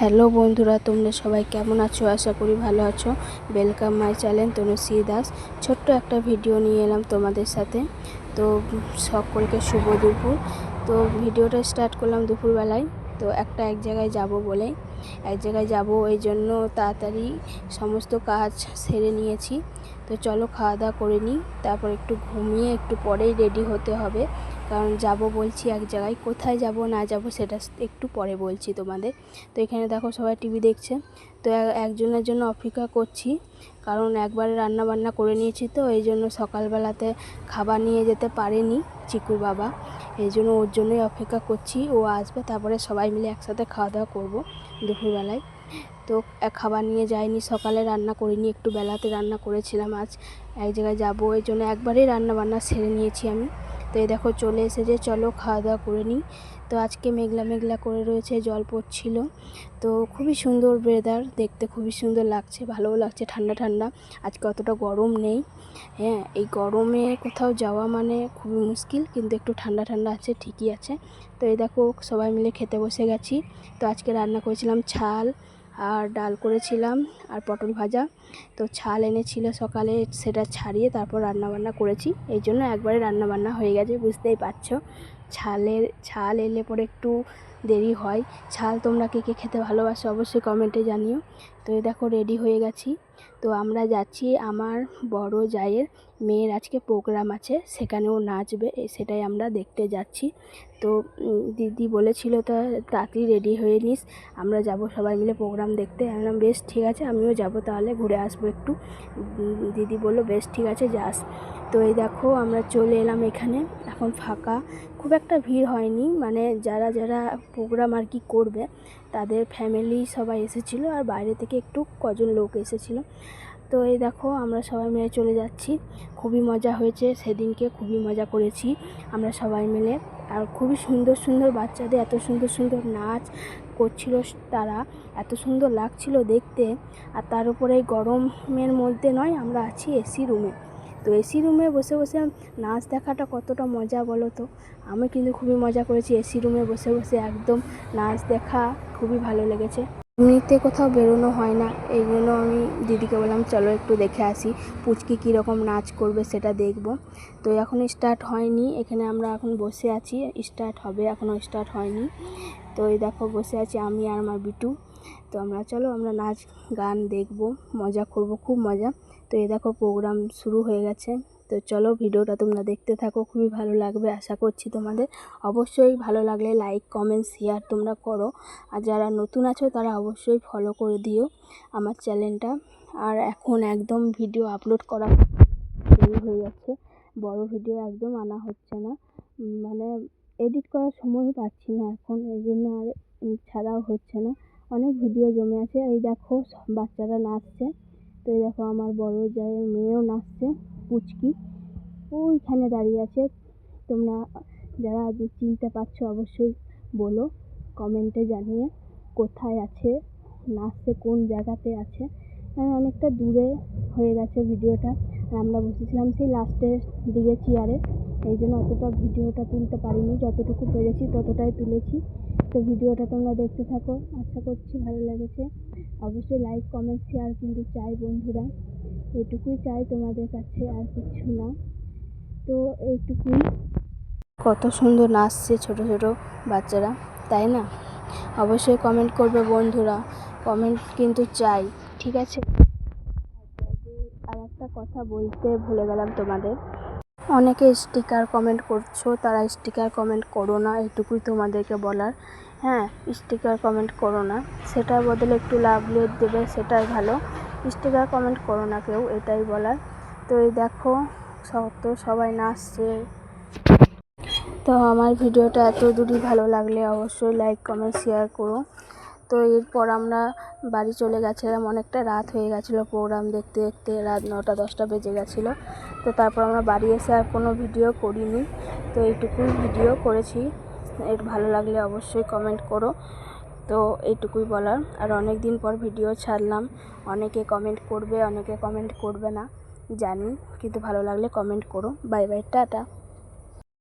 Hello বন্ধুরা, তোমরা সবাই কেমন আছো? আশা করি ভালো আছো। Welcome my channel Tanushree Das. ছোট্ট একটা ভিডিও নিয়ে এলাম তোমাদের সাথে। তো সকলকে শুভ দুপুর। তো ভিডিওটা স্টার্ট করলাম দুপুরবেলায়। তো এক জায়গায় যাব বলে এই জন্য তাড়াতাড়ি সমস্ত কাজ সেরে নিয়েছি। তো চলো খাওয়া দাওয়া করে নিই, তারপর একটু ঘুমিয়ে একটু পরেই রেডি হতে হবে, কারণ যাব বলছি এক জায়গায়। কোথায় যাব না যাব সেটা একটু পরে বলছি তোমাদের। তো এখানে দেখো সবাই টিভি দেখছে। তো একজনের জন্য অপেক্ষা করছি, কারণ একবারে রান্না বান্না করে নিয়েছি, তো এই জন্য সকালবেলাতে খাবার নিয়ে যেতে পারেনি চিকুর বাবা। এই জন্য ওর জন্যই অপেক্ষা করছি, ও আসবে তারপরে সবাই মিলে একসাথে খাওয়া দাওয়া করবো দুপুরবেলায়। তো খাবার নিয়ে যাইনি, সকালে রান্না করিনি, একটু বেলাতে রান্না করেছিলাম। আজ এক জায়গায় যাবো, এই জন্য একবারেই রান্না বান্না সেরে নিয়েছি আমি। তো এই দেখো চলে এসেছে, চলো খাওয়া দাওয়া করে নিই। তো আজকে মেঘলা মেঘলা করে রয়েছে, জল পড়ছিল। তো খুবই সুন্দর ওয়েদার, দেখতে খুবই সুন্দর লাগছে, ভালোও লাগছে, ঠান্ডা ঠান্ডা। আজকে অতটা গরম নেই। হ্যাঁ, এই গরমে কোথাও যাওয়া মানে খুবই মুশকিল, কিন্তু একটু ঠান্ডা ঠান্ডা আছে, ঠিকই আছে। তো এই দেখো সবাই মিলে খেতে বসে গেছি। তো আজকে রান্না করেছিলাম ছাল আর ডাল করেছিলাম আর পটল ভাজা। তো ছাল এনেছিল সকালে, সেটা ছাড়িয়ে তারপর রান্নাবান্না করেছি, এই জন্য একবারে রান্নাবান্না হয়ে গেছে, বুঝতেই পারছো। ছাল এলে পরে একটু দেরি হয়। ছাল তোমরা কে কে খেতে ভালোবাসো অবশ্যই কমেন্টে জানিও। তো এই দেখো রেডি হয়ে গেছি। তো আমরা যাচ্ছি, আমার বড় জায়ের মেয়ের আজকে প্রোগ্রাম আছে, সেখানেও নাচবে, সেটাই আমরা দেখতে যাচ্ছি। তো দিদি বলেছিল তা তাড়াতাড়ি রেডি হয়ে নিস, আমরা যাব সবাই মিলে প্রোগ্রাম দেখতে। আমি বেশ ঠিক আছে, আমিও যাব, তাহলে ঘুরে আসবো একটু। দিদি বললো বেশ ঠিক আছে যাস। তো এই দেখো আমরা চলে এলাম এখানে, এখন ফাঁকা, খুব একটা ভিড় হয়নি, মানে যারা যারা প্রোগ্রাম আর কি করবে তাদের ফ্যামিলি সবাই এসেছিলো, আর বাইরে থেকে একটু কজন লোক এসেছিলো। তো এই দেখো আমরা সবাই মিলে চলে যাচ্ছি। খুবই মজা হয়েছে সেদিনকে, খুবই মজা করেছি আমরা সবাই মিলে। আর খুবই সুন্দর সুন্দর বাচ্চাদের এত সুন্দর সুন্দর নাচ করছিল তারা, এত সুন্দর লাগছিল দেখতে। আর তার উপরে গরমের মধ্যে নয়, আমরা আছি এসি রুমে। তো এসি রুমে বসে বসে নাচ দেখাটা কতটা মজা বলো তো। আমি কিন্তু খুবই মজা করেছি এসি রুমে বসে বসে, একদম নাচ দেখা খুবই ভালো লেগেছে। এমনিতে কোথাও বেরোনো হয় না, এই জন্য আমি দিদিকে বললাম চলো একটু দেখে আসি পুচকি কীরকম নাচ করবে সেটা দেখব। তো এখনও স্টার্ট হয়নি, এখানে আমরা এখন বসে আছি, স্টার্ট হবে, এখনও স্টার্ট হয়নি। তো এই দেখো বসে আছি আমি আর আমার বিটু। তো চলো আমরা নাচ গান দেখব, মজা করব, খুব মজা। তো এই দেখো প্রোগ্রাম শুরু হয়ে গেছে। তো চলো ভিডিওটা তোমরা দেখতে থাকো, খুবই ভালো লাগবে আশা করছি তোমাদের। অবশ্যই ভালো লাগলে লাইক কমেন্ট শেয়ার তোমরা করো, আর যারা নতুন আছো তারা অবশ্যই ফলো করে দিও আমার চ্যানেলটা। আর এখন একদম ভিডিও আপলোড করা দেরি হয়ে যাচ্ছে, বড় ভিডিও একদম আনা হচ্ছে না, মানে এডিট করার সময়ই পাচ্ছি না এখন, এই জন্য আর ছাড়াও হচ্ছে না। অনেক ভিডিও জমে আছে। এই দেখো বাচ্চারা নাচছে। তো এই দেখো আমার বড় জায়ের মেয়েও নাচছে, পুচকি ওইখানে দাঁড়িয়ে আছে। তোমরা যারা আজ চিনতে পারছো অবশ্যই বলো কমেন্টে জানিয়ে, কোথায় আছে, নাচছে কোন জায়গাতে আছে। অনেকটা দূরে হয়ে গেছে ভিডিওটা, আর আমরা বসেছিলাম সেই লাস্টের দিকে চেয়ারে, এই জন্য অতটা ভিডিওটা তুলতে পারিনি, যতটুকু পেরেছি ততটাই তুলেছি। তো ভিডিওটা তোমরা দেখতে থাকো, আশা করছি ভালো লেগেছে। অবশ্যই লাইক কমেন্ট শেয়ার কিন্তু চাই বন্ধুরা, এটুকুই চাই তোমাদের কাছে, আর কিছু না। তো এইটুকুই। কত সুন্দর নাচছে ছোট ছোট বাচ্চারা, তাই না? অবশ্যই কমেন্ট করবে বন্ধুরা, কমেন্ট কিন্তু চাই, ঠিক আছে? আর একটা কথা বলতে ভুলে গেলাম তোমাদের, অনেকে স্টিকার কমেন্ট করছো, তারা স্টিকার কমেন্ট করো না, এইটুকুই তোমাদেরকে বলার। হ্যাঁ, স্টিকার কমেন্ট করো না, সেটার বদলে একটু লাভ লেট দেবে, সেটাই ভালো। স্টিকার কমেন্ট করো না কেউ, এটাই বলার। তো এই দেখো সবাই নাচছে। তো আমার ভিডিওটা এত দূরই ভালো লাগলে অবশ্যই লাইক কমেন্ট শেয়ার করো। তো এরপর আমরা বাড়ি চলে গেছিলাম, অনেকটা রাত হয়ে গেছিলো, প্রোগ্রাম দেখতে দেখতে রাত 9টা 10টা বেজে গেছিলো। তো তারপর আমরা বাড়ি এসে আর কোনো ভিডিও করিনি, তো এইটুকুই ভিডিও করেছি। এর ভালো লাগলে অবশ্যই কমেন্ট করো। তো এইটুকুই বলার। আর অনেক দিন পর ভিডিও ছাড়লাম, অনেকে কমেন্ট করবে, অনেকে কমেন্ট করবে না জানি, কিন্তু ভালো লাগলে কমেন্ট করো। Bye bye, tata.